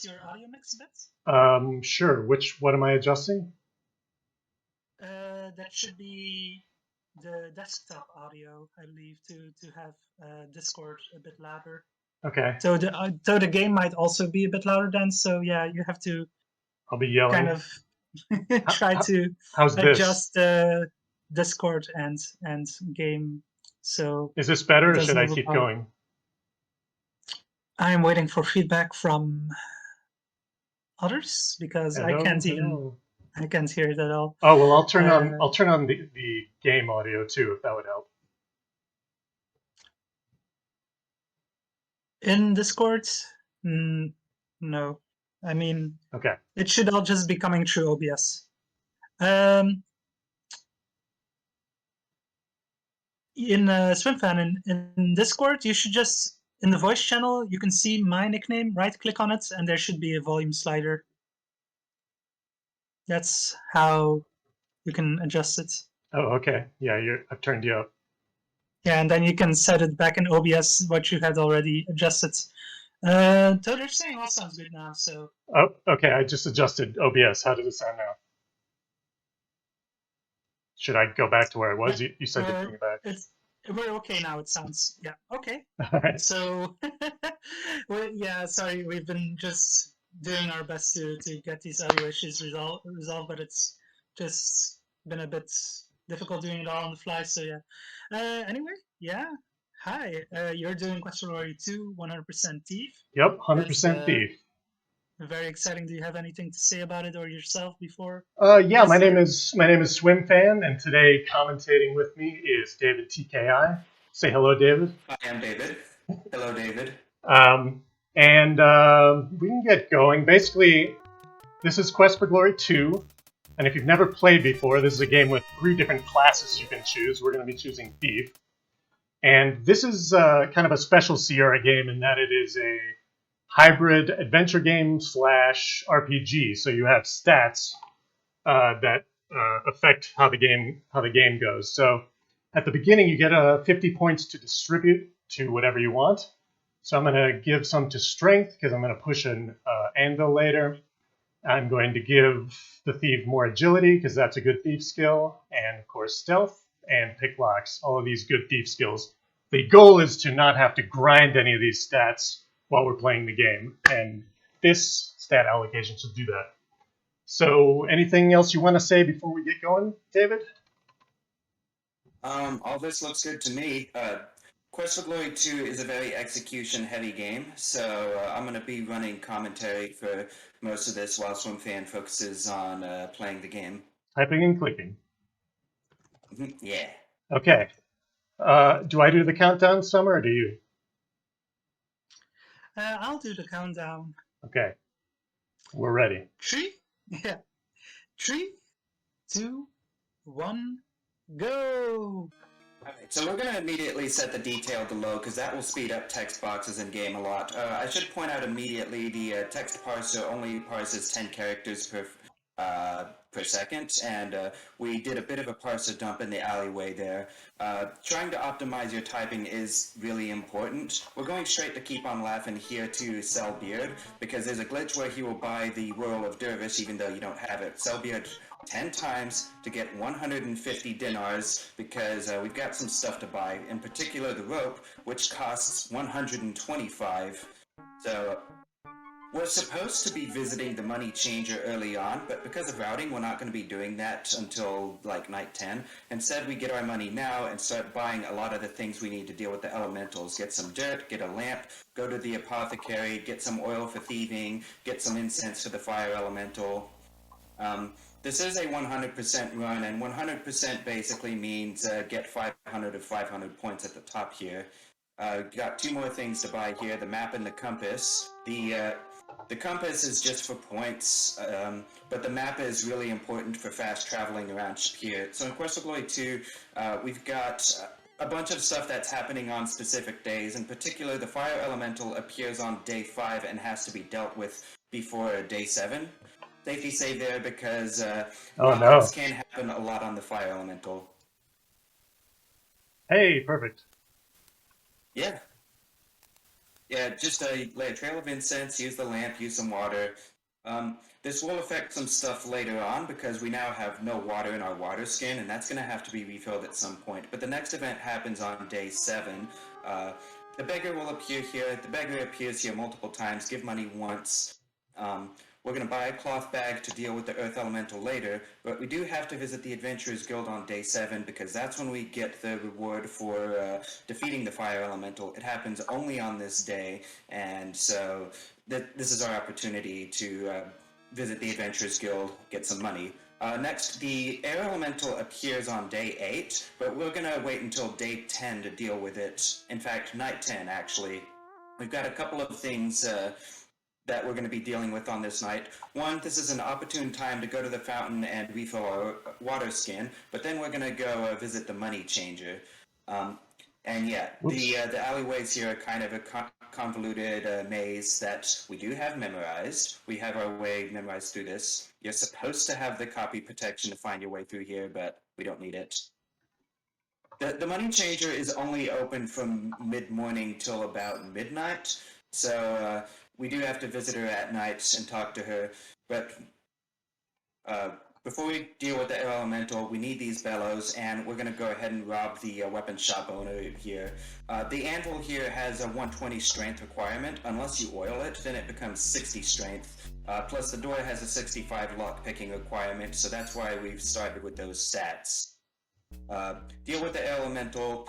your audio mix a bit? Sure. What am I adjusting? That should be the desktop audio, I believe, to have Discord a bit louder. Okay. So the game might also be a bit louder then. So yeah, you have to I'll be yelling. kind of try to How's adjust this? the Discord and game. So Is this better, it or should doesn't I keep overpower. going? I'm waiting for feedback from others because I can't hear it at all. Oh well, I'll turn on the game audio too, if that would help. In Discord, no. I mean, okay. It should all just be coming through OBS. In swimfan in Discord, you should just in the voice channel you can see my nickname. Right click on it, and there should be a volume slider. That's how you can adjust it. Oh, okay. Yeah, I've turned you up. Yeah, and then you can set it back in OBS what you had already adjusted. So they're saying all sounds good now. So. Oh, okay. I just adjusted OBS. How does it sound now? Should I go back to where I was? You said to bring it back. We're okay now. It sounds okay. All right. So, well, yeah. Sorry, we've been just doing our best to get these audio issues resolved, but it's just been a bit difficult doing it all on the fly. So yeah. Anyway, yeah. Hi. You're doing Quest for Glory 2, 100% Thief. Yep, 100% Thief. Very exciting. Do you have anything to say about it or yourself before? Yeah, my name is Swimfan, and today commentating with me is David TKI. Say hello, David. I am David. Hello, David. And we can get going. Basically, this is Quest for Glory 2, and if you've never played before, this is a game with 3 different classes you can choose. We're going to be choosing Thief. And this is kind of a special Sierra game in that it is a hybrid adventure game / RPG. So you have stats that affect how the game goes. So at the beginning, you get 50 points to distribute to whatever you want. So I'm going to give some to strength because I'm going to push an anvil later. I'm going to give the thief more agility because that's a good thief skill, and of course stealth and pick locks. All of these good thief skills. The goal is to not have to grind any of these stats while we're playing the game, and this stat allocation should do that. So anything else you want to say before we get going, David? All this looks good to me. Quest for Glory 2 is a very execution-heavy game, so I'm going to be running commentary for most of this while Swimfan focuses on playing the game. Typing and clicking. Yeah. Okay. Do I do the countdown, Summer, or do you? I'll do the countdown. Okay. We're ready. 3, 2, 1, go! Alright, so we're going to immediately set the detail below because that will speed up text boxes in game a lot. I should point out immediately the text parser only parses 10 characters per second, and we did a bit of a parser dump in the alleyway there. Trying to optimize your typing is really important. We're going straight to Keep on Laughing here to sell Beard because there's a glitch where he will buy the Whirl of Dervish even though you don't have it. Sell Beard 10 times to get 150 dinars because we've got some stuff to buy, in particular the rope, which costs 125. So we're supposed to be visiting the money changer early on, but because of routing, we're not going to be doing that until like night 10. Instead, we get our money now and start buying a lot of the things we need to deal with the elementals. Get some dirt, get a lamp, go to the apothecary, get some oil for thieving, get some incense for the fire elemental. This is a 100% run, and 100% basically means get 500 of 500 points at the top here. Got 2 more things to buy here, the map and the compass. The compass is just for points, but the map is really important for fast traveling around here. So in Quest for Glory 2, we've got a bunch of stuff that's happening on specific days. In particular, the fire elemental appears on day 5 and has to be dealt with before day 7. Safety save there because knockups can happen a lot on the fire elemental. Hey, perfect. Yeah. Yeah, just lay a trail of incense, use the lamp, use some water. This will affect some stuff later on because we now have no water in our water skin, and that's going to have to be refilled at some point. But the next event happens on day 7. Uh, the beggar will appear here. The beggar appears here multiple times. Give money once. We're going to buy a cloth bag to deal with the earth elemental later, but we do have to visit the Adventurers Guild on day 7 because that's when we get the reward for defeating the fire elemental. It happens only on this day, and so this is our opportunity to visit the Adventurers Guild, get some money. Next, the air elemental appears on day 8, but we're going to wait until day 10 to deal with it. In fact, night 10, actually. We've got a couple of things that we're going to be dealing with on this night. One, this is an opportune time to go to the fountain and refill our water skin, but then we're going to go visit the money changer. And yeah, the alleyways here are kind of a convoluted maze that we do have memorized. We have our way memorized through this. You're supposed to have the copy protection to find your way through here, but we don't need it. The money changer is only open from mid-morning till about midnight, so we do have to visit her at night and talk to her. But before we deal with the air elemental, we need these bellows, and we're going to go ahead and rob the weapon shop owner here. The anvil here has a 120 strength requirement. Unless you oil it, then it becomes 60 strength. Plus, the door has a 65 lock-picking requirement, so that's why we've started with those stats. Deal with the air elemental.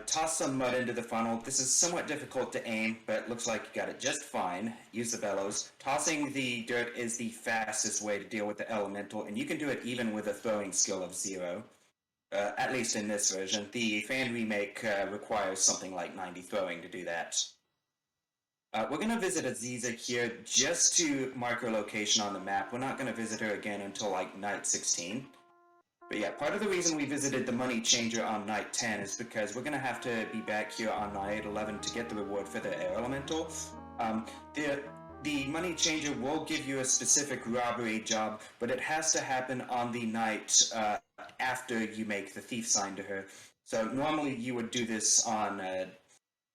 Toss some mud into the funnel. This is somewhat difficult to aim, but looks like you got it just fine. Use the bellows. Tossing the dirt is the fastest way to deal with the elemental, and you can do it even with a throwing skill of 0. At least in this version. The fan remake requires something like 90 throwing to do that. We're going to visit Aziza here just to mark her location on the map. We're not going to visit her again until like night 16. But yeah, part of the reason we visited the money changer on night 10 is because we're going to have to be back here on night 11 to get the reward for the air elemental. The money changer will give you a specific robbery job, but it has to happen on the night after you make the thief sign to her. So normally you would do this on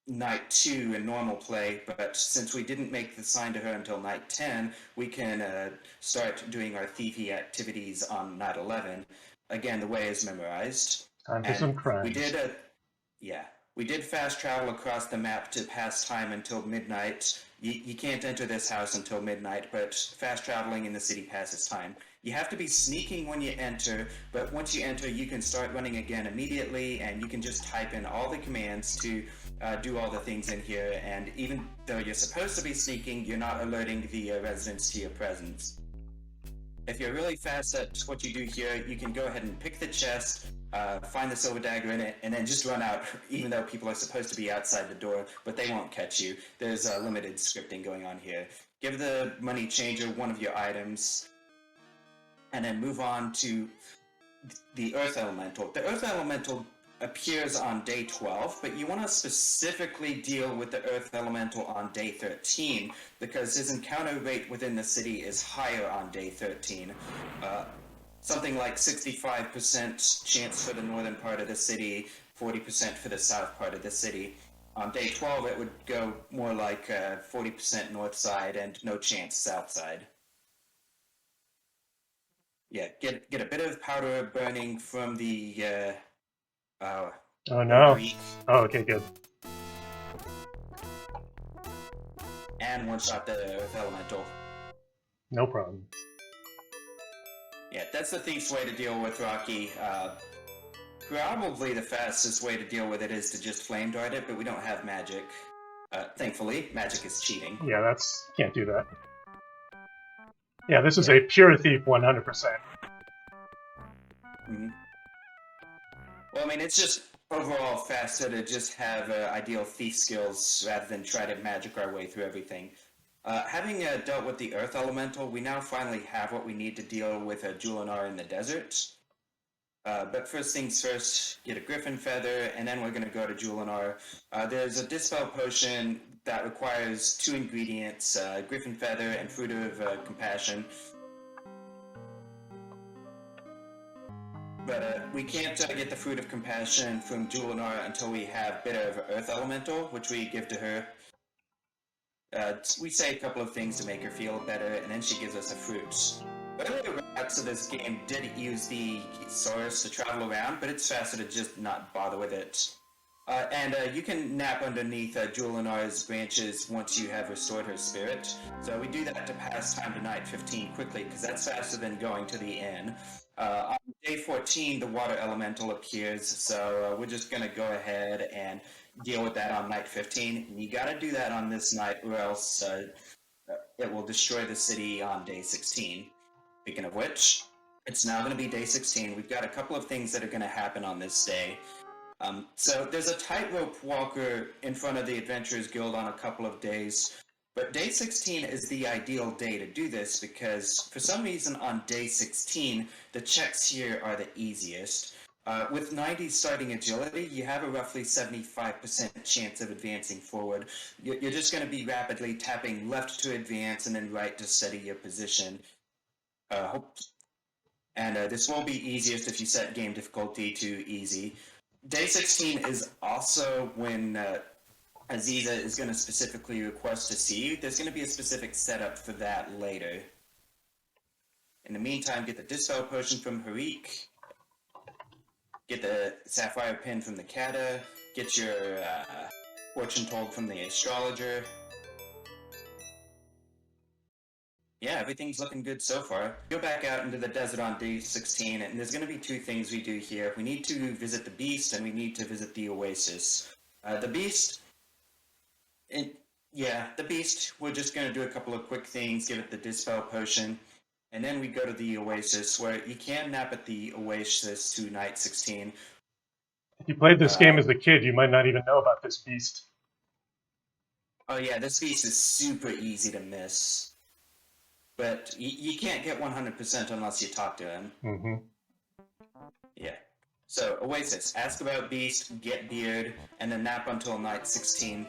night 2 in normal play, but since we didn't make the sign to her until night 10, we can start doing our thiefy activities on night 11. Again, the way is memorized. Time for some crimes. We did fast travel across the map to pass time until midnight. You can't enter this house until midnight, but fast traveling in the city passes time. You have to be sneaking when you enter, but once you enter, you can start running again immediately, and you can just type in all the commands to do all the things in here, and even though you're supposed to be sneaking, you're not alerting the residents to your presence. If you're really fast at what you do here, you can go ahead and pick the chest, find the silver dagger in it, and then just run out, even though people are supposed to be outside the door, but they won't catch you. There's limited scripting going on here. Give the money changer one of your items, and then move on to the earth elemental. The earth elemental appears on day 12, but you want to specifically deal with the earth elemental on day 13 because his encounter rate within the city is higher on day 13. Something like 65% chance for the northern part of the city, 40% for the south part of the city. On day 12, it would go more like 40% north side and no chance south side. Yeah, get a bit of powder burning from the oh no. Oh, okay, good. And one shot the earth elemental. No problem. Yeah, that's the thief's way to deal with Rocky. Probably the fastest way to deal with it is to just flame dart it, but we don't have magic. Thankfully, magic is cheating. Yeah, can't do that. Yeah, this is a pure thief 100%. Mm-hmm. Well, I mean, it's just overall faster to just have ideal thief skills rather than try to magic our way through everything. Having dealt with the earth elemental, we now finally have what we need to deal with Julinar in the desert. But first things first, get a griffin feather, and then we're going to go to Julinar. There's a dispel potion that requires 2 ingredients, griffin feather and fruit of compassion. But we can't get the fruit of compassion from Julinar until we have bit of earth elemental, which we give to her. We say a couple of things to make her feel better, and then she gives us a fruit. Earlier routes of this game did use the source to travel around, but it's faster to just not bother with it. And you can nap underneath Julinar's branches once you have restored her spirit. So we do that to pass time to night 15 quickly, because that's faster than going to the inn. On day 14, the water elemental appears, so we're just going to go ahead and deal with that on night 15. And you got to do that on this night, or else it will destroy the city on day 16. Speaking of which, it's now going to be day 16. We've got a couple of things that are going to happen on this day. So there's a tightrope walker in front of the Adventurers Guild on a couple of days, but day 16 is the ideal day to do this because for some reason on day 16, the checks here are the easiest. With 90 starting agility, you have a roughly 75% chance of advancing forward. You're just going to be rapidly tapping left to advance and then right to steady your position. And this will be easiest if you set game difficulty to easy. Day 16 is also when Aziza is going to specifically request to see you. There's going to be a specific setup for that later. In the meantime, get the Dispel Potion from Harik. Get the Sapphire Pin from the Kata. Get your Fortune Told from the Astrologer. Yeah, everything's looking good so far. Go back out into the desert on day 16, and there's going to be two things we do here. We need to visit the Beast, and we need to visit the Oasis. The Beast, we're just going to do a couple of quick things, give it the Dispel Potion, and then we go to the Oasis, where you can nap at the Oasis to night 16. If you played this game as a kid, you might not even know about this Beast. Oh yeah, this Beast is super easy to miss. But you can't get 100% unless you talk to him. Mm-hmm. Yeah. So, Oasis, ask about Beast, get Beard, and then nap until night 16.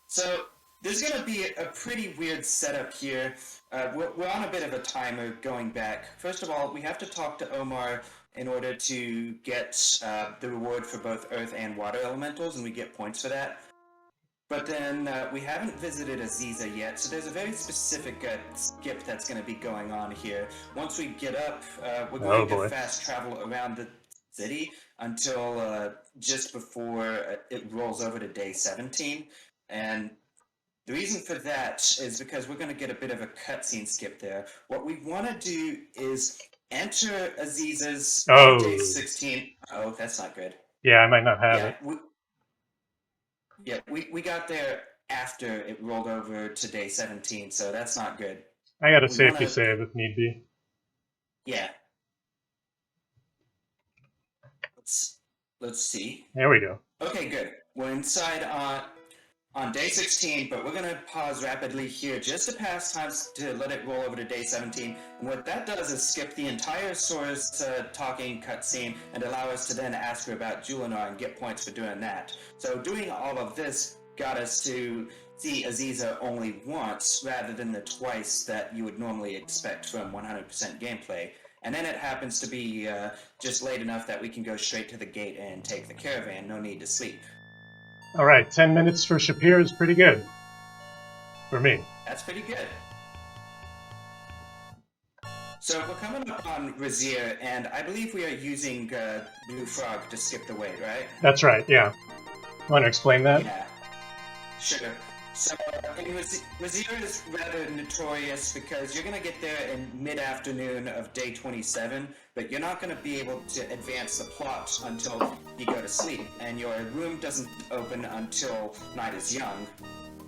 So, there's going to be a pretty weird setup here. We're on a bit of a timer going back. First of all, we have to talk to Omar in order to get the reward for both Earth and Water Elementals, and we get points for that. But then we haven't visited Aziza yet, so there's a very specific skip that's going to be going on here. Once we get up, we're going to fast travel around the city until just before it rolls over to day 17. And the reason for that is because we're going to get a bit of a cutscene skip there. What we want to do is enter Aziza's day 16. Oh, that's not good. Yeah, I might not have it. We got there after it rolled over to day 17, so that's not good. I got a safety save if need be. Yeah. Let's see. There we go. Okay, good. We're inside on day 16, but we're going to pause rapidly here just to pass time to let it roll over to day 17. And what that does is skip the entire source talking cutscene and allow us to then ask her about Julinar and get points for doing that. So doing all of this got us to see Aziza only once rather than the twice that you would normally expect from 100% gameplay. And then it happens to be just late enough that we can go straight to the gate and take the caravan, no need to sleep. All right, 10 minutes for Shapir is pretty good. For me. That's pretty good. So we're coming up on Razir, and I believe we are using Blue Frog to skip the wait, right? That's right, yeah. Want to explain that? Yeah. Sure. So Razir is rather notorious because you're going to get there in mid-afternoon of day 27, but you're not going to be able to advance the plot until you go to sleep, and your room doesn't open until night is young.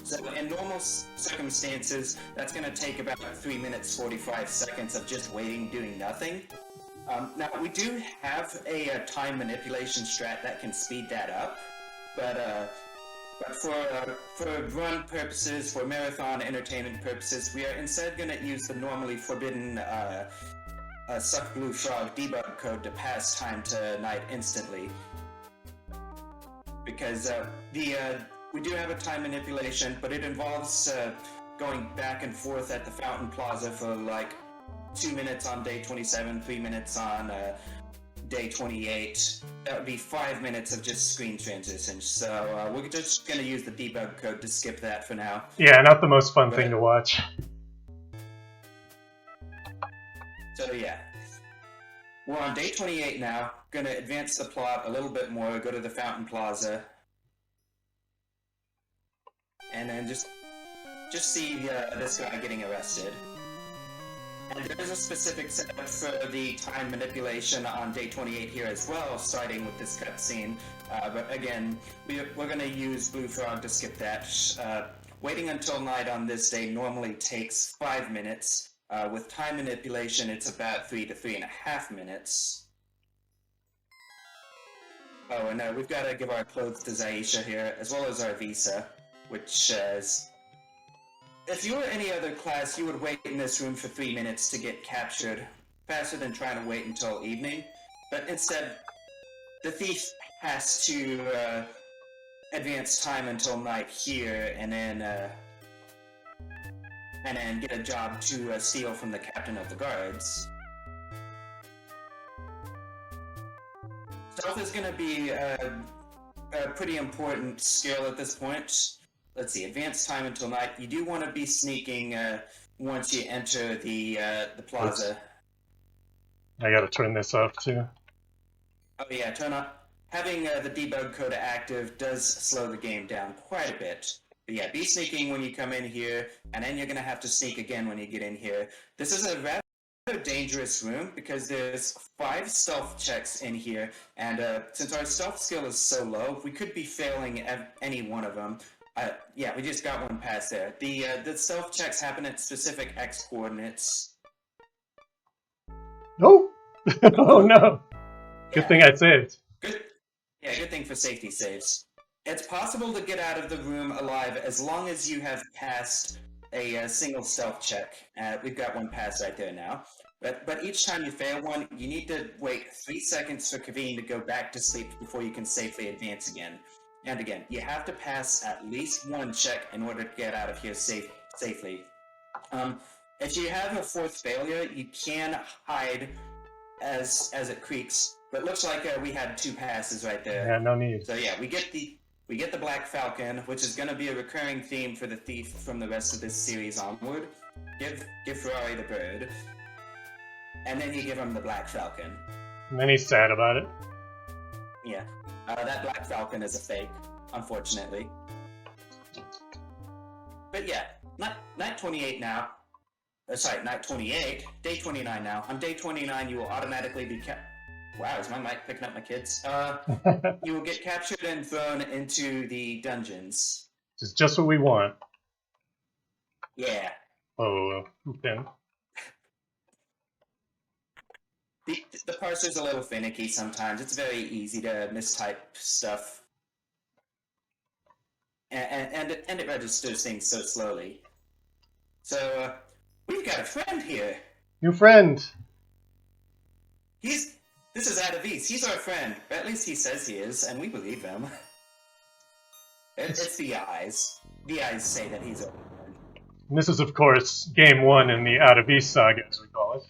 So in normal circumstances, that's going to take about 3 minutes 45 seconds of just waiting, doing nothing. Now, we do have a time manipulation strat that can speed that up, but for run purposes, for marathon entertainment purposes, we are instead going to use the normally forbidden Suck Blue Frog debug code to pass time to night instantly. Because we do have a time manipulation, but it involves going back and forth at the Fountain Plaza for like 2 minutes on day 27, 3 minutes on day 28, that would be 5 minutes of just screen transitions. So we're just going to use the debug code to skip that for now. Yeah, not the most fun thing to watch. So yeah, we're on day 28 now. Going to advance the plot a little bit more, go to the Fountain Plaza, and then just see this guy getting arrested. And there is a specific setup for the time manipulation on day 28 here as well, starting with this cutscene. But again, we're going to use Blue Frog to skip that. Waiting until night on this day normally takes 5 minutes. With time manipulation, it's about 3 to 3.5 minutes. Oh, and we've got to give our clothes to Zaisha here, as well as our visa, which is... If you were any other class, you would wait in this room for 3 minutes to get captured, faster than trying to wait until evening. But instead, the thief has to advance time until night here, and then get a job to steal from the captain of the guards. Stealth is going to be a pretty important skill at this point. Let's see, advance time until night. You do want to be sneaking once you enter the plaza. Oops. I gotta turn this off too. Oh yeah, turn on. Having the debug code active does slow the game down quite a bit. But yeah, be sneaking when you come in here, and then you're going to have to sneak again when you get in here. This is a rather dangerous room because there's 5 stealth checks in here, and since our stealth skill is so low, we could be failing any one of them. Yeah, we just got one pass there. The stealth checks happen at specific X coordinates. No! Oh no! Good Yeah. thing I saved. Good thing for safety saves. It's possible to get out of the room alive as long as you have passed a single stealth check. We've got one pass right there now. But each time you fail one, you need to wait 3 seconds for Kaveen to go back to sleep before you can safely advance again. And again, you have to pass at least one check in order to get out of here safely. If you have a 4th failure, you can hide as it creaks. But it looks like we had 2 passes right there. Yeah, no need. So yeah, we get the Black Falcon, which is going to be a recurring theme for the thief from the rest of this series onward. Give Ferrari the bird, and then you give him the Black Falcon. And then he's sad about it. Yeah, that Black Falcon is a fake, unfortunately. But yeah, night 28 now. Sorry, night 28, day 29 now. On day 29, you will automatically be kept. Wow, is my mic picking up my kids? You will get captured and thrown into the dungeons. Which is just what we want. Yeah. Oh, then. The parser's a little finicky sometimes. It's very easy to mistype stuff. And it registers things so slowly. So, we've got a friend here. New friend! This is Adavis. He's our friend. Or at least he says he is, and we believe him. It's the eyes. The eyes say that he's our friend. And this is, of course, game 1 in the Out of East saga, as we call it.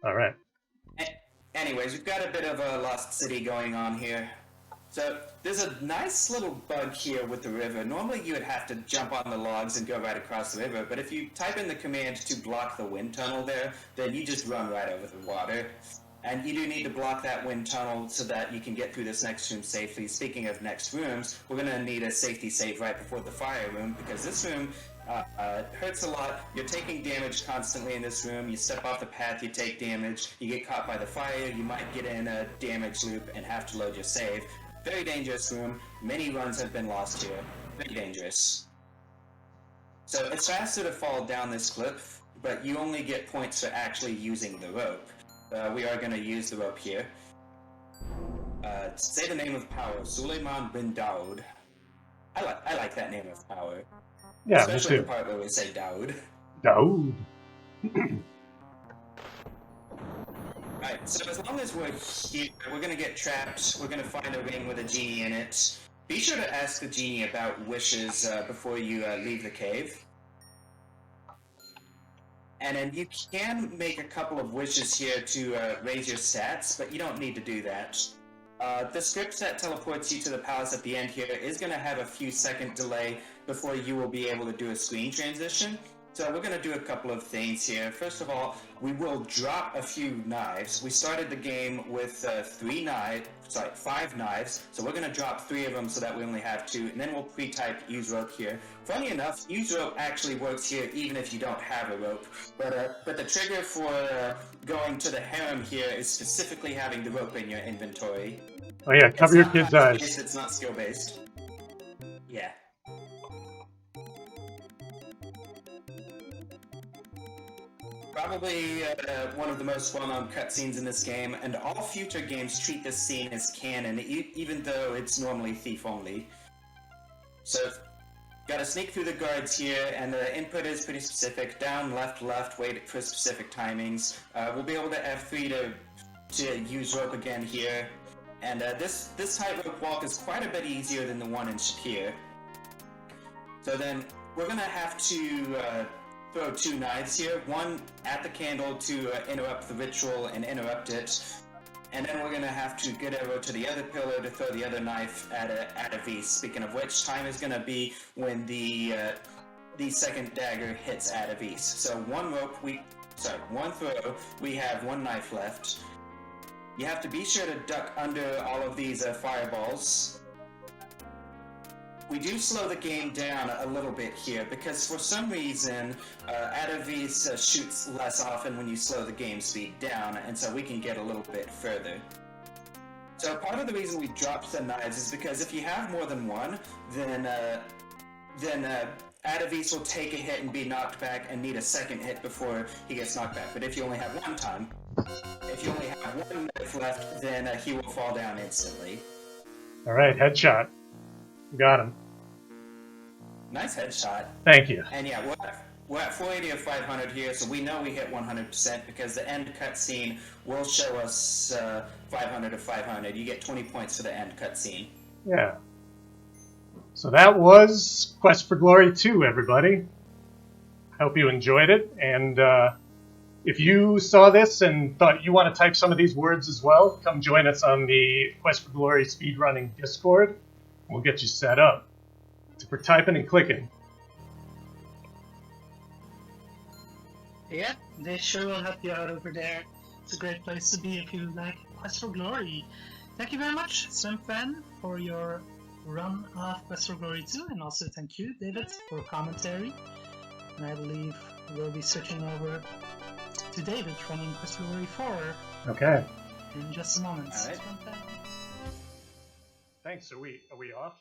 Alright. Anyways, we've got a bit of a Lost City going on here. So, there's a nice little bug here with the river. Normally you would have to jump on the logs and go right across the river, but if you type in the command to block the wind tunnel there, then you just run right over the water. And you do need to block that wind tunnel so that you can get through this next room safely. Speaking of next rooms, we're going to need a safety save right before the fire room, because this room hurts a lot. You're taking damage constantly in this room. You step off the path, you take damage. You get caught by the fire, you might get in a damage loop and have to load your save. Very dangerous room. Many runs have been lost here. Very dangerous. So it's faster to fall down this cliff, but you only get points for actually using the rope. We are going to use the rope here. Say the name of power. Suleiman bin Daoud. I like that name of power. Yeah, Especially me the too. part where we say Daoud. Daoud. Alright, so as long as we're here, we're gonna get trapped, we're gonna find a ring with a genie in it. Be sure to ask the genie about wishes before you leave the cave. And then you can make a couple of wishes here to raise your stats, but you don't need to do that. The script that teleports you to the palace at the end here is going to have a few second delay before you will be able to do a screen transition. So we're going to do a couple of things here. First of all, we will drop a few knives. We started the game with 5 knives. So we're going to drop 3 of them so that we only have 2. And then we'll pre-type use rope here. Funny enough, use rope actually works here even if you don't have a rope. But the trigger for going to the harem here is specifically having the rope in your inventory. Oh yeah, cover your kids' eyes. It's not skill-based. Yeah. Probably one of the most well-known cutscenes in this game, and all future games treat this scene as canon, even though it's normally thief-only. So, gotta sneak through the guards here, and the input is pretty specific. Down, left, wait for specific timings. We'll be able to F3 to use rope again here. And this tightrope walk is quite a bit easier than the one in Shakir. So then, we're gonna have to throw 2 knives here, one at the candle to interrupt the ritual and interrupt it, and then we're going to have to get over to the other pillar to throw the other knife at a V. Speaking of which, time is going to be when the second dagger hits at a V. So one throw, we have 1 knife left. You have to be sure to duck under all of these fireballs. We do slow the game down a little bit here, because for some reason, Adavis shoots less often when you slow the game speed down, and so we can get a little bit further. So part of the reason we dropped the knives is because if you have more than one, then Adavis will take a hit and be knocked back and need a second hit before he gets knocked back. But if you only have 1 knife left, then he will fall down instantly. Alright, headshot. Got him. Nice headshot. Thank you. And yeah, we're at 480 of 500 here, so we know we hit 100% because the end cutscene will show us 500 of 500. You get 20 points for the end cutscene. Yeah. So that was Quest for Glory 2, everybody. Hope you enjoyed it, and if you saw this and thought you want to type some of these words as well, come join us on the Quest for Glory speedrunning Discord. We'll get you set up for typing and clicking. Yeah, they sure will help you out over there. It's a great place to be if you like Quest for Glory. Thank you very much, swimfan, for your run of Quest for Glory 2, and also thank you, David, for commentary. And I believe we'll be switching over to David running Quest for Glory 4 Okay. in just a moment. All right. Thanks. Are we off?